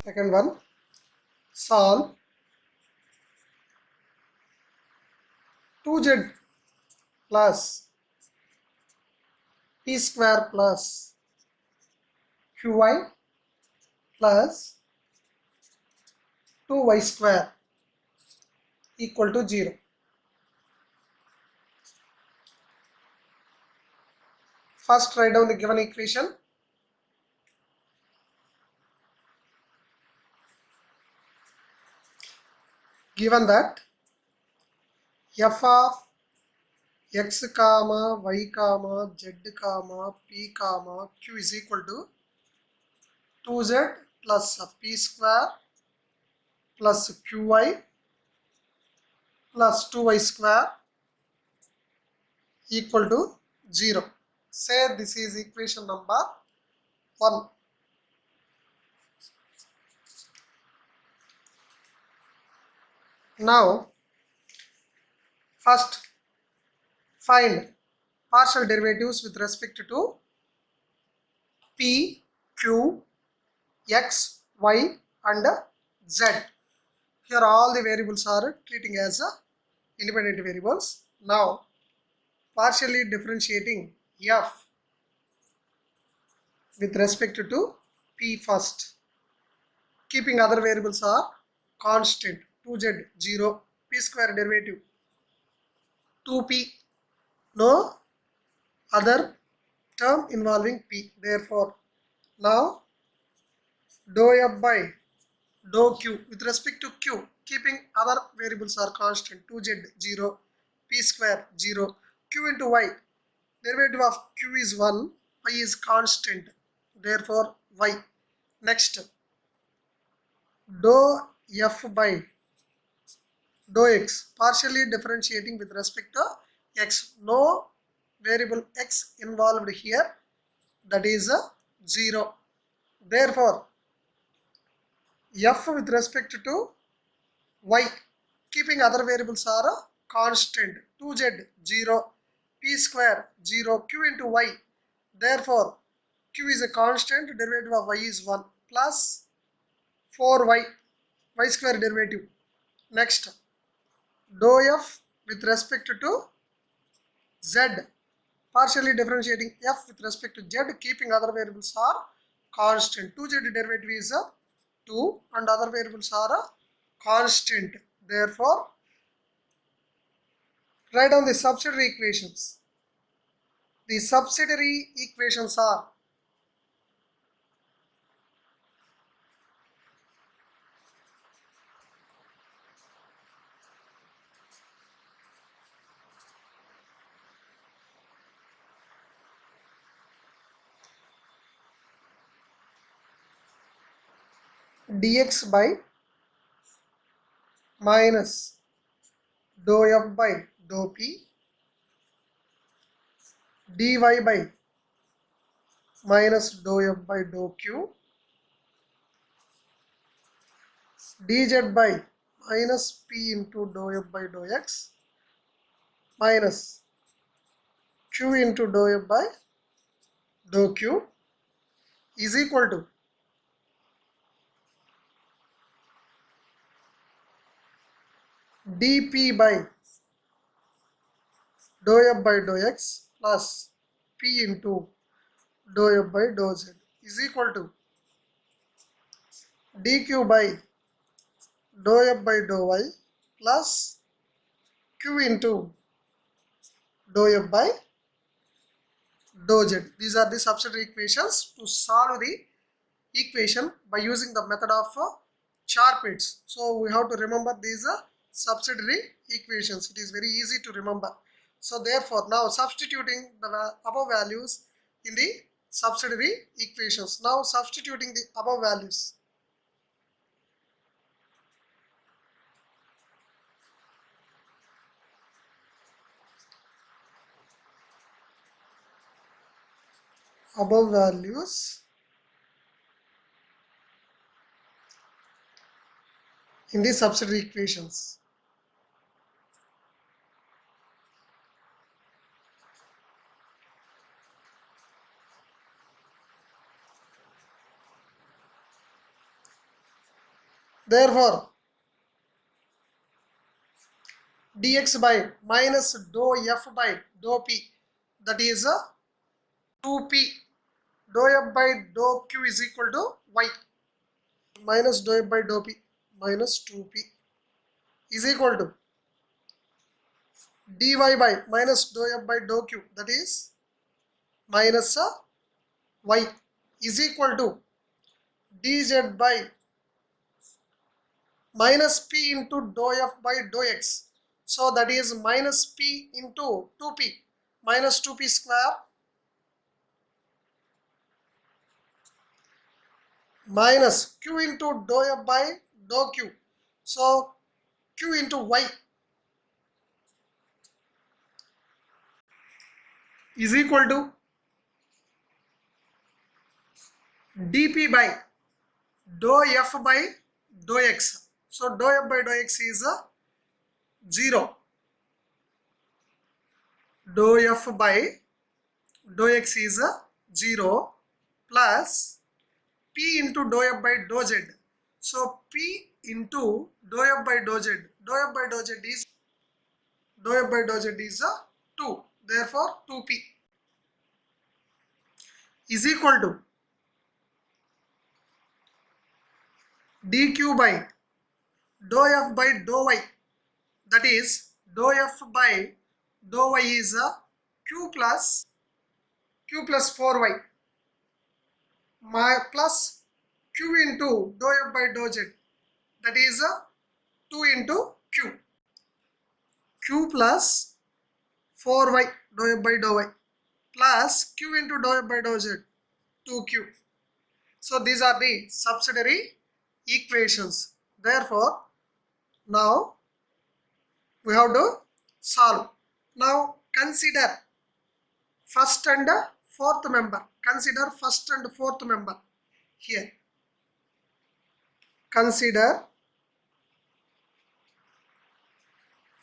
Second one, solve 2z plus p square plus qy plus 2y square equal to 0. First write down the given equation. Given that f of x comma y comma z comma p comma q is equal to 2z plus p square plus qy plus 2y square equal to 0. Say this is equation number 1. Now first find partial derivatives with respect to p, q, x, y and z. Here all the variables are treating as independent variables. Now partially differentiating f with respect to p first. Keeping other variables are constant. 2z 0, p square derivative 2p, no other term involving p. Therefore now dou f by dou q with respect to q, keeping other variables are constant. 2z 0, p square 0, q into y, derivative of q is 1, y is constant, therefore y. Next dou f by dou x, partially differentiating with respect to x, no variable x involved here, that is 0. Therefore f with respect to y, keeping other variables are constant. 2z 0, p square 0, q into y, therefore q is a constant, derivative of y is 1 plus 4y, y square derivative. Next dou f with respect to z, partially differentiating f with respect to z, keeping other variables are constant. 2z derivative is 2 and other variables are constant. Therefore write down the subsidiary equations. The subsidiary equations are dx by minus dou f by dou p, dy by minus dou f by dou q, dz by minus p into dou f by dou x minus q into dou f by dou q is equal to dp by dou f by dou x plus p into dou f by dou z is equal to dq by dou f by dou y plus q into dou f by dou z. These are the subsidiary equations. To solve the equation by using the method of Charpits, so we have to remember these subsidiary equations. It is very easy to remember. So therefore now substituting the above values in the subsidiary equations. Now substituting the above values. Above values in the subsidiary equations. Therefore, dx by minus dou f by dou p, that is 2p. Dou f by dou q is equal to y. Minus dou f by dou p minus 2p is equal to dy by minus dou f by dou q, that is minus y, is equal to dz by minus p into dou f by dou x. So that is minus p into 2p, minus 2p square minus q into dou f by dou q. So q into y is equal to dp by dou f by dou x. So dou f by dou x is 0. Dou f by dou x is 0 plus p into dou f by dou z. So p into dou f by dou z. Dou f by dou z is 2. Therefore 2p is equal to dq by dou f by dou y, that is dou f by dou y is q plus 4y plus q into dou f by dou z, that is 2 into q plus 4y dou f by dou y plus q into dou f by dou z, 2q. So these are the subsidiary equations. Therefore, now we have to solve. Now consider first and fourth member. Consider first and fourth member here. Consider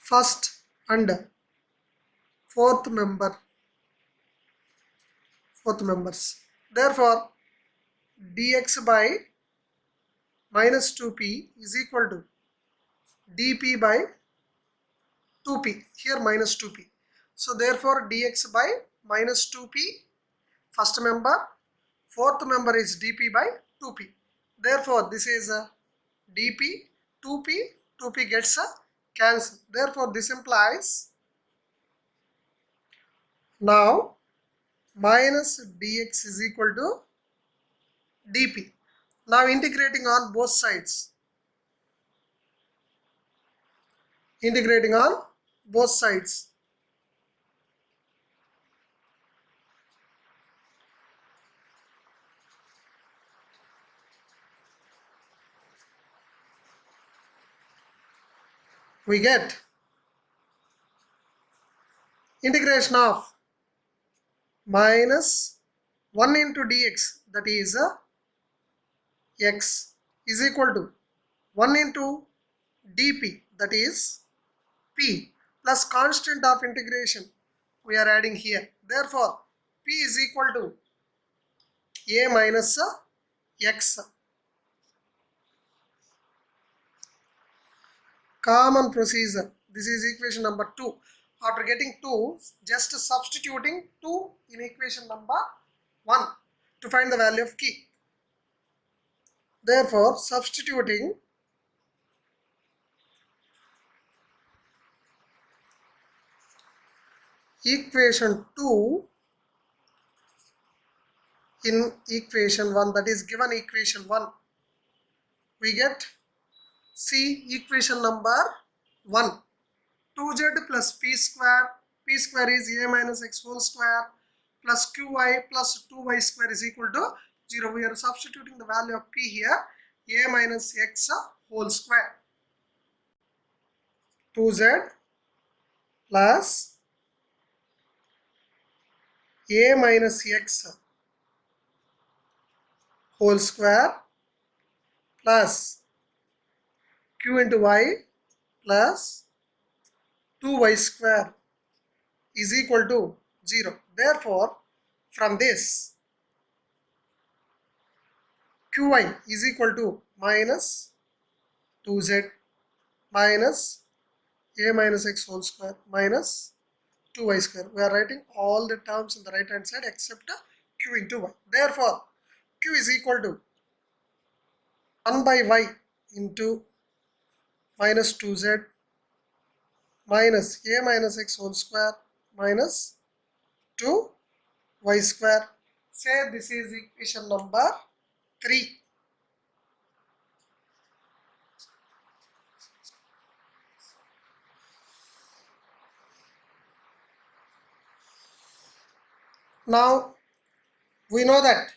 first and fourth members. Therefore, dx by minus 2p is equal to dp by 2p. Here minus 2p. So therefore, dx by minus 2p first member, fourth member is dp by 2p. Therefore, this is dp, 2p gets cancelled. Therefore, this implies now minus dx is equal to dp. Now integrating on both sides. Integrating on both sides. We get integration of minus 1 into dx, that is x, is equal to 1 into dp, that is p, plus constant of integration we are adding here. Therefore, p is equal to a minus x. Common procedure. This is equation number 2. After getting 2, just substituting 2 in equation number 1 to find the value of key. Therefore, substituting equation 2 in equation 1, that is given equation 1, we get C equation number 1. 2z plus p square is a minus x whole square plus qy plus 2y square is equal to 0. We are substituting the value of p here, a minus x whole square. 2z plus a minus x whole square plus q into y plus 2y square is equal to 0. Therefore, from this, qy is equal to minus 2z minus a minus x whole square minus 2y square. We are writing all the terms in the right hand side except q into y. Therefore, q is equal to 1 by y into minus 2z minus a minus x whole square minus 2y square. Say this is equation number 3. Now we know that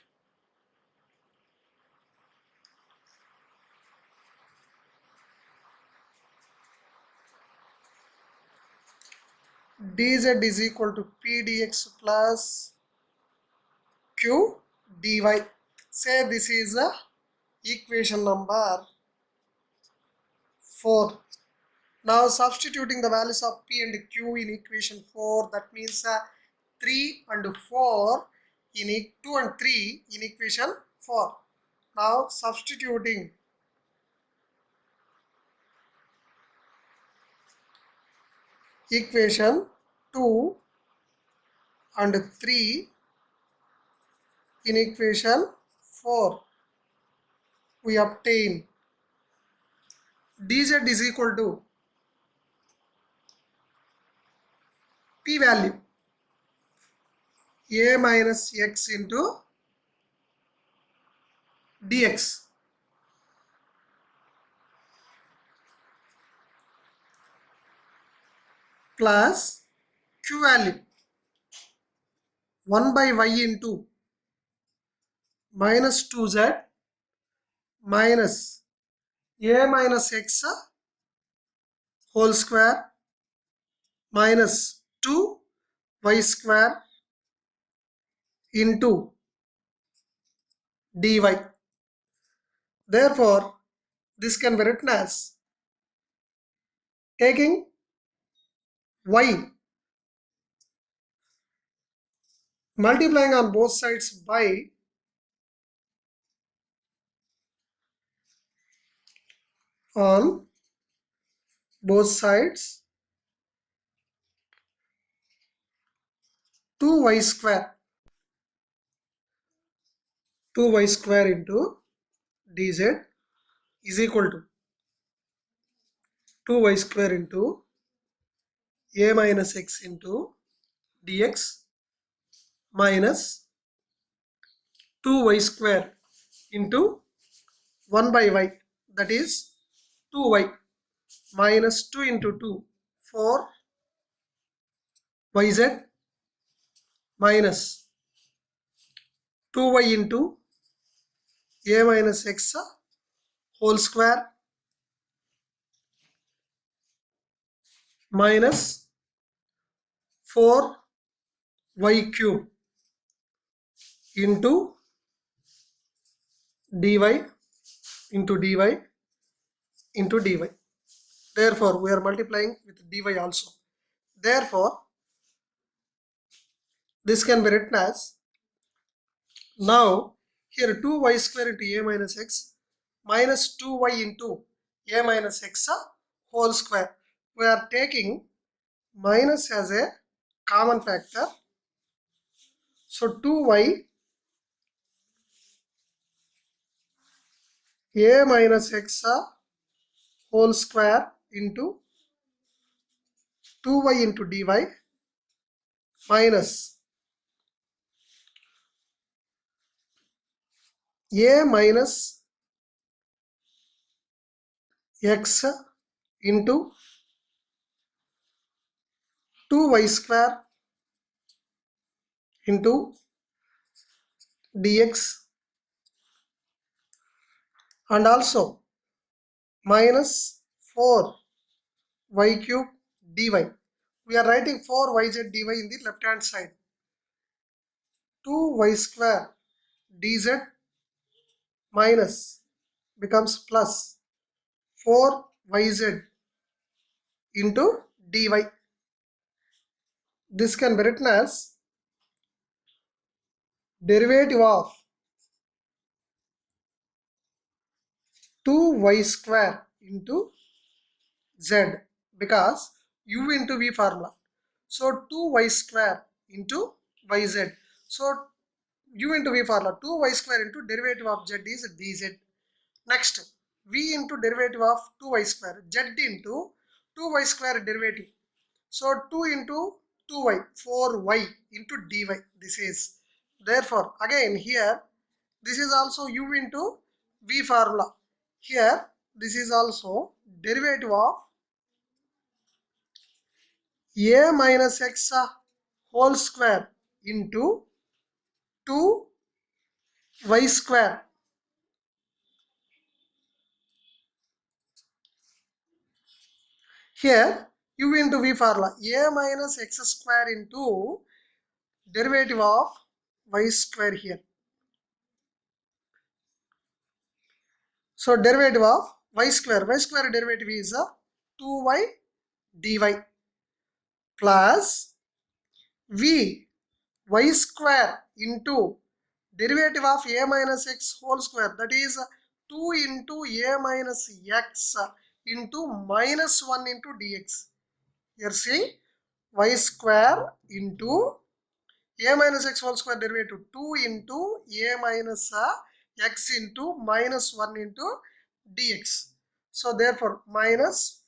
dz is equal to p dx plus q dy. Say this is a equation number 4. Now substituting the values of p and q in equation 4, that means 3 and 4 in 2 and 3 in equation 4. Now substituting equation 2 and 3 in equation 4, we obtain dz is equal to p value a minus x into dx plus q value 1 by y into minus 2z minus a minus x whole square minus 2y square into dy. Therefore, this can be written as taking y, multiplying on both sides by on both sides 2y square into dz is equal to 2y square into a minus x into dx minus 2y square into 1 by y, that is 2y minus 2 into 2 4 yz minus 2y into a minus x whole square minus 4y cube into dy into dy into dy. Therefore, we are multiplying with dy also. Therefore, this can be written as, now here 2y square into a minus x minus 2y into a minus x whole square. We are taking minus as a common factor. So 2y a minus x whole square into 2y into dy minus a minus x into 2y square into dx and also minus 4y cube dy. We are writing 4yz dy in the left hand side. 2y square dz minus becomes plus 4yz into dy. This can be written as derivative of 2y square into z because u into v formula. So 2y square into yz. So u into v formula 2y square into derivative of z is dz. Next v into derivative of 2y square, z into 2y square derivative. So 2 into 2y, 4y into dy. This is therefore again here this is also u into v formula. Here this is also derivative of a minus x whole square into 2y square. Here u into v formula a minus x square into derivative of y square here. So derivative of y square derivative is 2y dy plus v y square into derivative of a minus x whole square, that is 2 into a minus x into minus 1 into dx. Here see y square into a minus x whole square derivative 2 into a minus x into minus 1 into dx. So therefore minus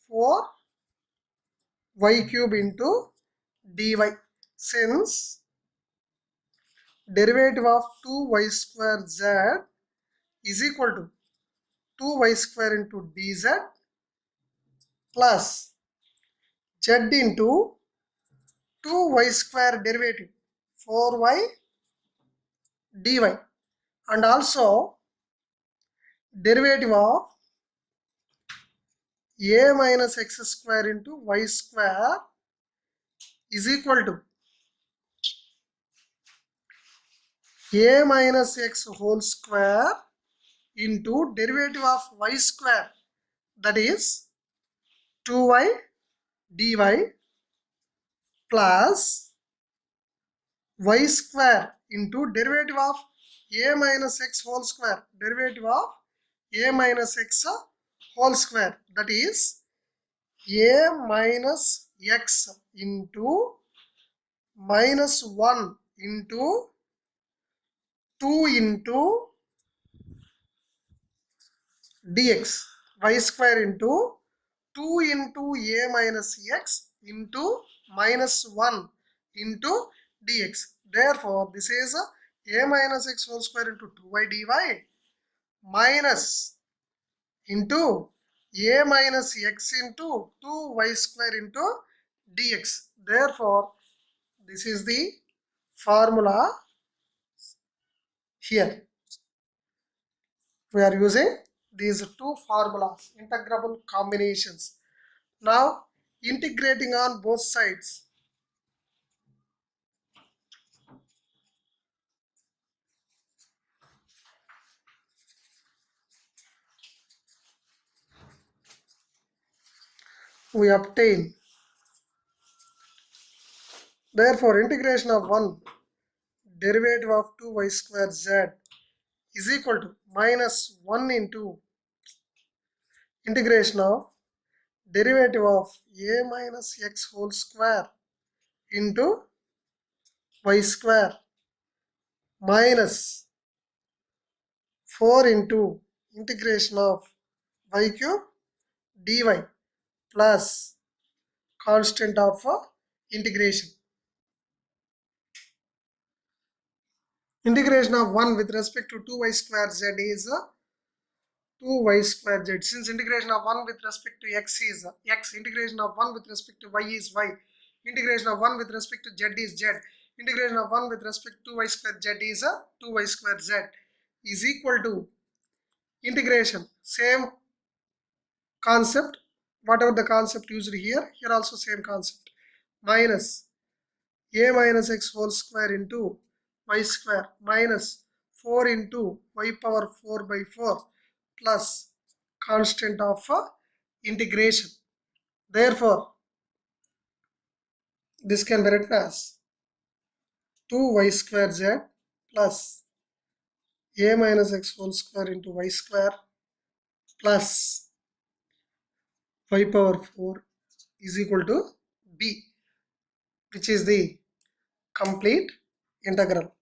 4y cube into dy. Since derivative of 2y square z is equal to 2y square into dz plus z into 2y square derivative 4y dy and also derivative of a minus x square into y square is equal to a minus x whole square into derivative of y square, that is 2y dy plus y square into derivative of a minus x whole square, derivative of a minus x whole square, that is a minus x into minus 1 into 2 into dx, y square into 2 into a minus x into minus 1 into dx. Therefore, this is a minus x whole square into 2y dy minus into a minus x into 2y square into dx. Therefore, this is the formula here. We are using these two formulas, integrable combinations. Now, integrating on both sides. We obtain, therefore, integration of 1 derivative of 2y square z is equal to minus 1 into integration of derivative of a minus x whole square into y square minus 4 into integration of y cube dy plus constant of integration. Integration of 1 with respect to 2y square z is 2y square z. Since integration of 1 with respect to x is x, integration of 1 with respect to y is y, integration of 1 with respect to z is z, integration of 1 with respect to y square z is 2y square z is equal to integration. Same concept, whatever the concept used here, here also same concept. Minus a minus x whole square into y square minus 4 into y power 4 by 4 plus constant of integration. Therefore, this can be written as 2y square z plus a minus x whole square into y square plus y power 4 is equal to b, which is the complete integral,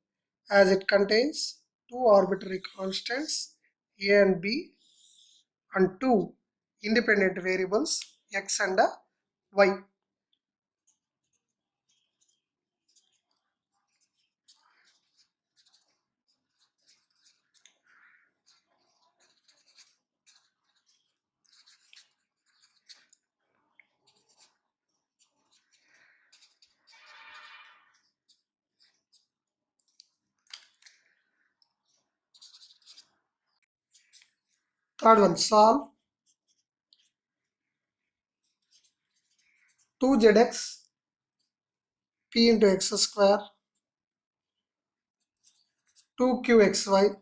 as it contains two arbitrary constants a and b and two independent variables x and y. Third one, solve 2zx p into x square 2qxy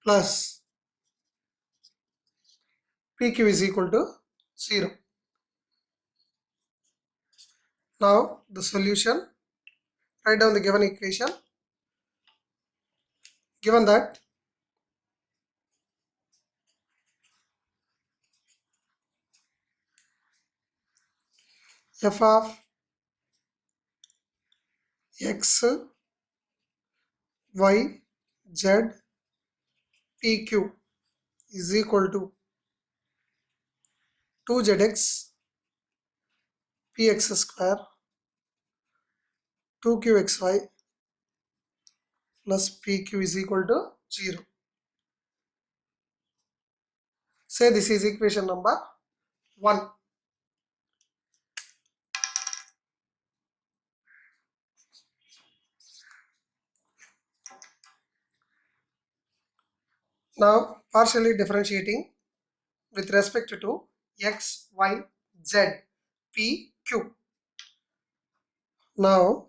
plus pq is equal to 0. Now the solution, write down the given equation. Given that f of x, y, z, pq is equal to 2zx px square 2qxy plus pq is equal to 0. Say this is equation number 1. Now partially differentiating with respect to x, y, z, p, q. Now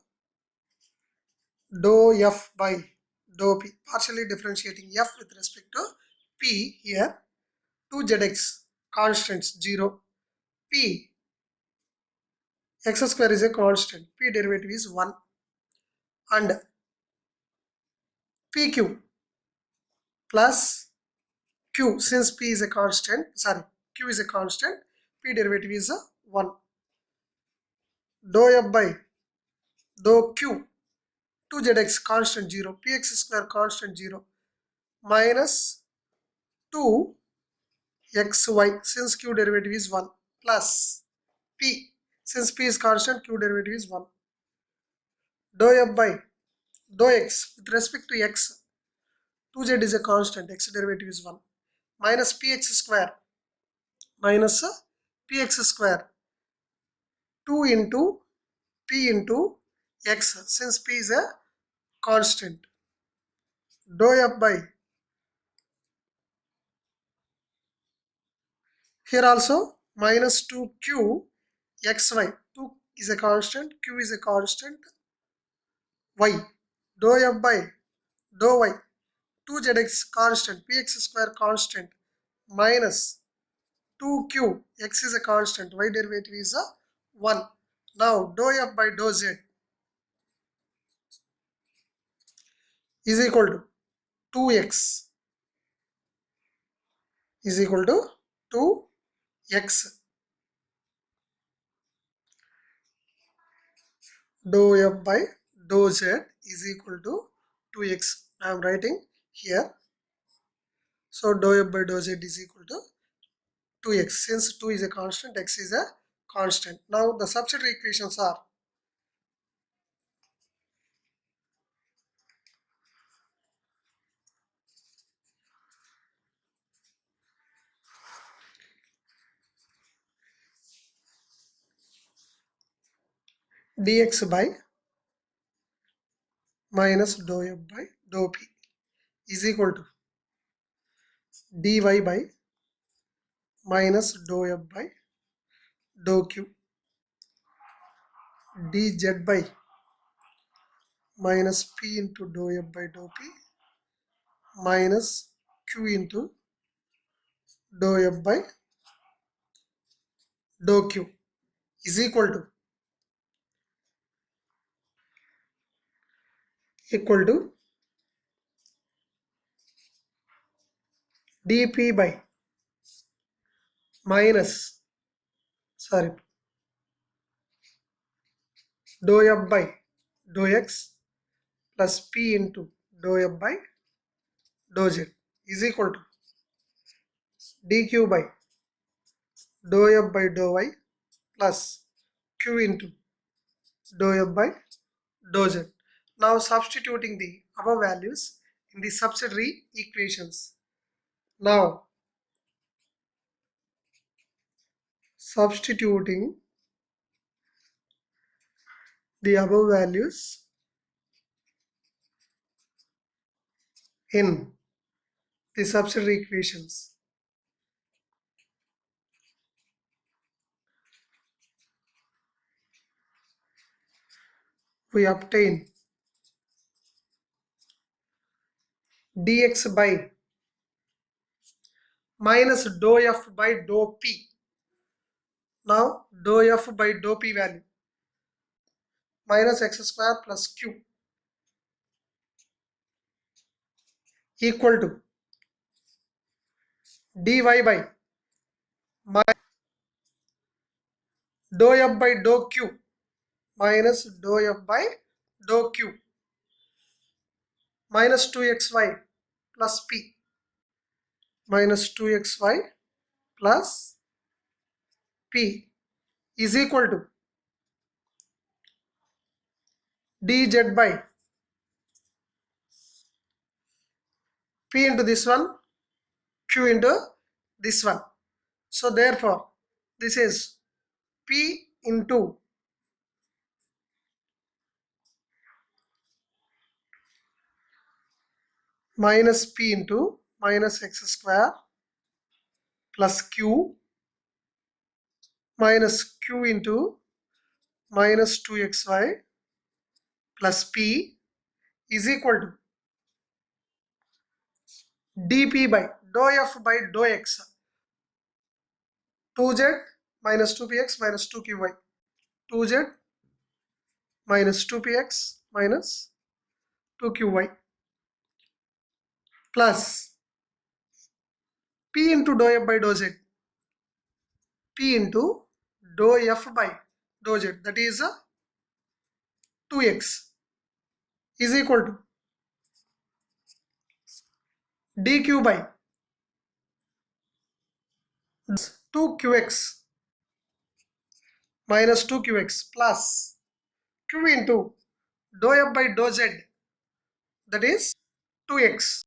dou f by dou p, partially differentiating f with respect to p here, 2zx constants 0, p x square is a constant, p derivative is 1, and pq plus q, since p is a constant, q is a constant, p derivative is a 1. Dou f by dou q, 2zx constant 0, px square constant 0, minus 2xy, since q derivative is 1, plus p, since p is constant, q derivative is 1. Dou f by dou x with respect to x, 2z is a constant, x derivative is 1, minus px square, minus px square 2 into p into x, since p is a constant. Dou f by, here also minus 2q xy, 2 is a constant, q is a constant, y. Dou f by dou y, 2zx constant, px square constant, minus 2q, x is a constant, y derivative is a 1. Now dou f by dou z is equal to 2x is equal to 2x. Dou f by dou z is equal to 2x. I am writing here. So dou f by dou z is equal to 2x. Since 2 is a constant, x is a constant. Now the substitute equations are dx by minus dou f by dou p is equal to dy by minus dou f by dou q, dz by minus p into dou f by dou p minus q into dou f by dou q is equal to dp by minus, sorry, dou f by dou x plus p into dou f by dou z is equal to dq by dou f by dou y plus q into dou f by dou z. Now substituting the above values in the subsidiary equations. Now substituting the above values in the subsidiary equations. We obtain dx by minus dou f by dou p. Now dou f by dou p value minus x square plus q equal to dy by dou f by dou q minus dou f by dou q minus 2xy plus p minus 2xy plus p is equal to dz by p into this one, q into this one. So therefore this is p into minus p into minus x square plus q minus q into minus 2xy plus p is equal to dp by dou f by dou x 2z minus 2px minus 2qy 2z minus 2px minus 2qy plus p into dou f by dou z p into dou f by dou z, that is 2x is equal to dq by 2qx minus 2qx plus q into dou f by dou z, that is 2x.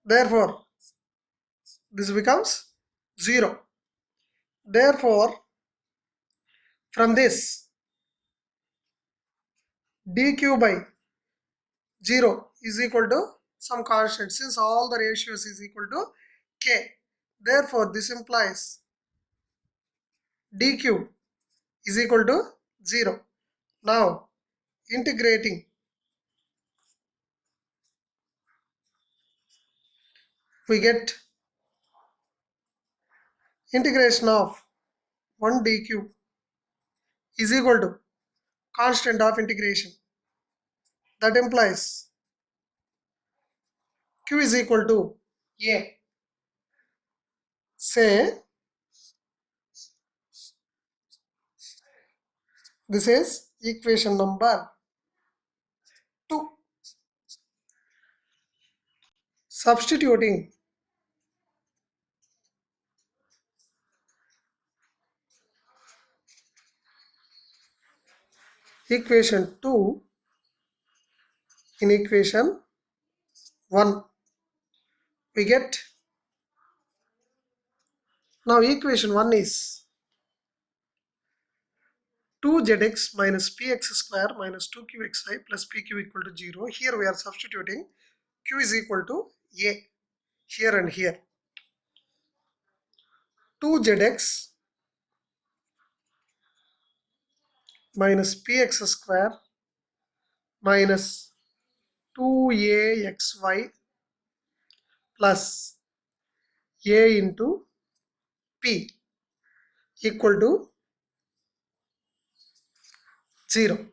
Therefore this becomes 0. Therefore from this dq by 0 is equal to some constant, since all the ratios is equal to k. Therefore this implies dq is equal to 0. Now integrating, we get integration of 1 dq is equal to constant of integration. That implies q is equal to a. Say this is equation number 2. Substituting equation 2 in equation 1, we get, now equation 1 is 2zx minus px square minus 2qxy plus pq equal to 0. Here we are substituting q is equal to a here and here. 2zx minus px square minus 2axy plus a into p equal to 0.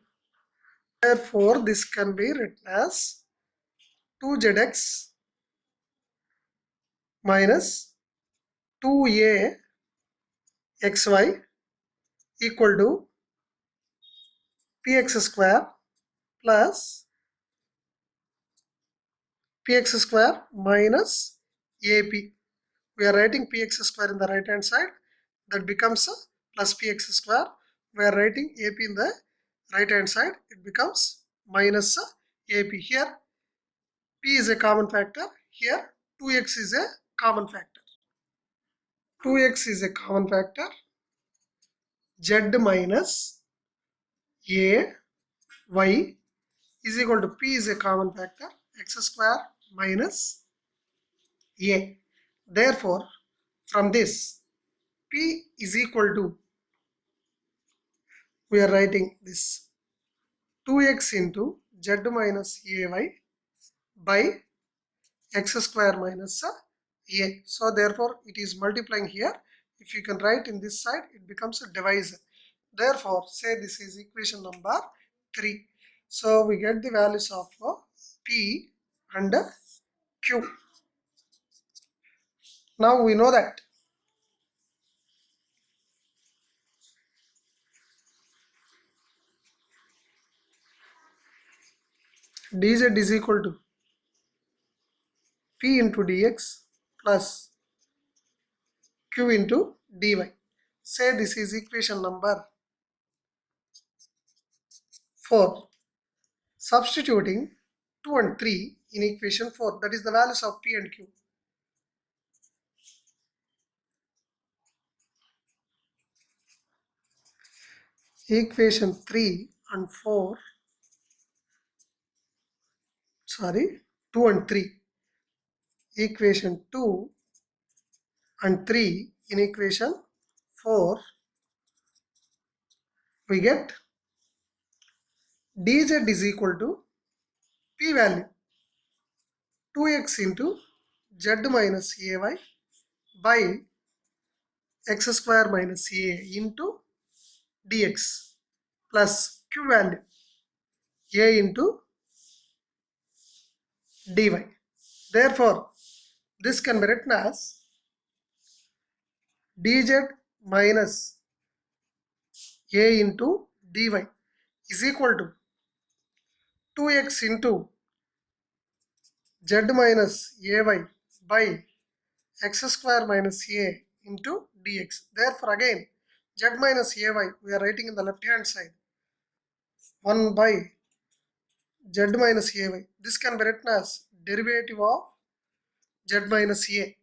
Therefore this can be written as 2zx minus 2a xy equal to px square plus px square minus ap. We are writing px square in the right hand side, that becomes plus px square. We are writing ap in the right hand side, it becomes minus ap. Here p is a common factor, here 2x is a common factor. 2x is a common factor, z minus a y is equal to p is a common factor, x square minus a. Therefore, from this p is equal to, we are writing this 2x into z minus ay by x square minus a. So therefore it is multiplying here. If you can write in this side, it becomes a divisor. Therefore say this is equation number 3. So we get the values of p and q. Now we know that dz is equal to p into dx plus q into dy. Say this is equation number 4. Substituting 2 and 3 in equation 4, that is the values of p and q. Equation 3 and 4, 2 and 3. Equation 2 and 3 in equation 4, we get dz is equal to p value 2x into z minus ay by x square minus a into dx plus q value a into dy. Therefore, this can be written as dz minus a into dy is equal to 2x into z minus ay by x square minus a into dx. Therefore, again z minus ay we are writing in the left hand side, 1 by z minus ay. This can be written as derivative of z minus a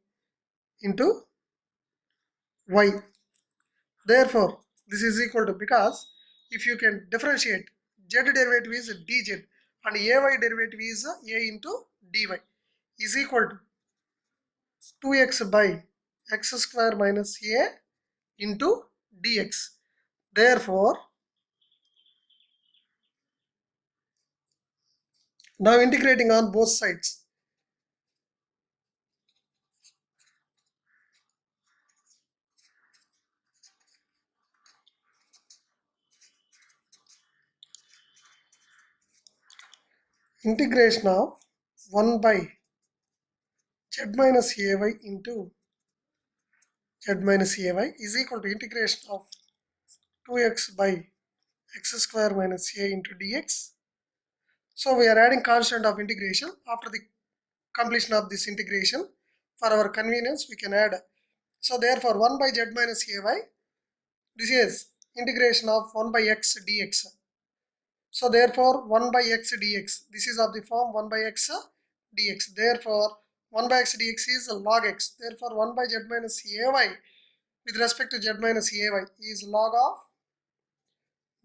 into y. Therefore, this is equal to, because if you can differentiate, z derivative is dz and ay derivative is a into dy is equal to 2x by x square minus a into dx. Therefore, now integrating on both sides, integration of 1 by z minus ay into z minus ay is equal to integration of 2x by x square minus a into dx. So we are adding constant of integration. After the completion of this integration, for our convenience we can add. So therefore 1 by z minus ay, this is integration of 1 by x dx. So therefore 1 by x dx, this is of the form 1 by x dx. Therefore 1 by x dx is log x. Therefore 1 by z minus ay with respect to z minus ay is log of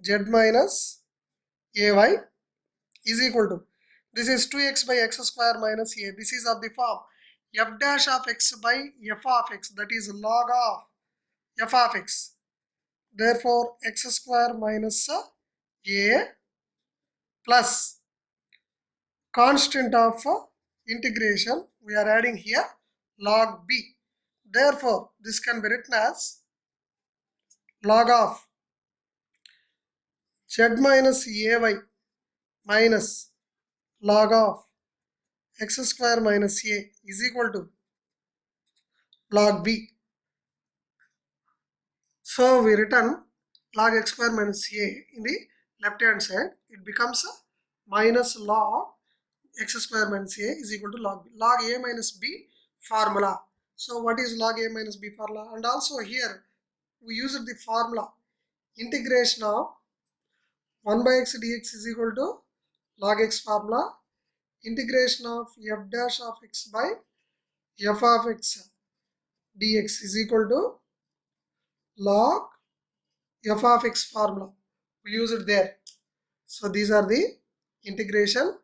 z minus ay is equal to, this is 2x by x square minus a. This is of the form f dash of x by f of x, that is log of f of x. Therefore x square minus a plus constant of integration we are adding here log b. Therefore this can be written as log of z minus ay minus log of x square minus a is equal to log b. So we return log x square minus a in the left hand side. It becomes minus log x square minus a is equal to log b. Log a minus b formula. So what is log a minus b formula? And also here we used the formula integration of 1 by x dx is equal to log x formula. Integration of f dash of x by f of x dx is equal to log f of x formula. We use it there. So these are the integration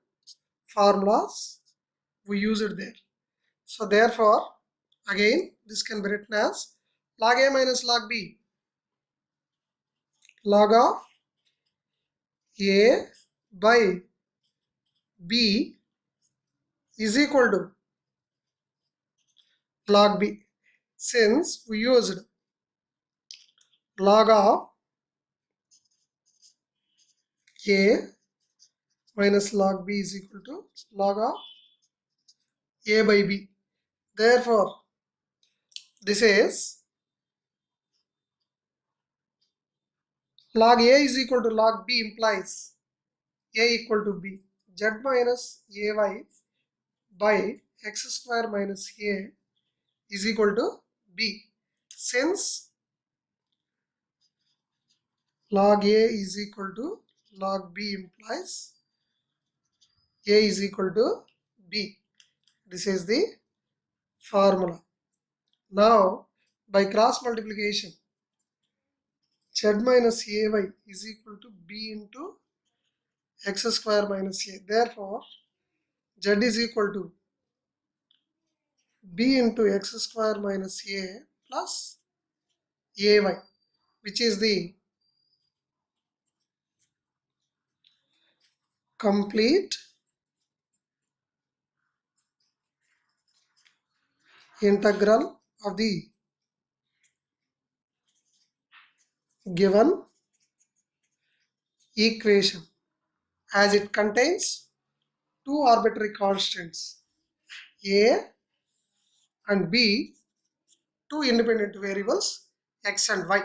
formulas we use it there. So therefore again this can be written as log a minus log b. Log of a by b is equal to log b. Since we used log of a minus log b is equal to log of a by b. Therefore this is log a is equal to log b implies a equal to b. Z minus ay by x square minus a is equal to b. Since log a is equal to log b implies a is equal to b. This is the formula. Now by cross multiplication z minus ay is equal to b into x square minus a. Therefore z is equal to b into x square minus a plus ay, which is the complete integral of the given equation, as it contains two arbitrary constants a and b, two independent variables x and y.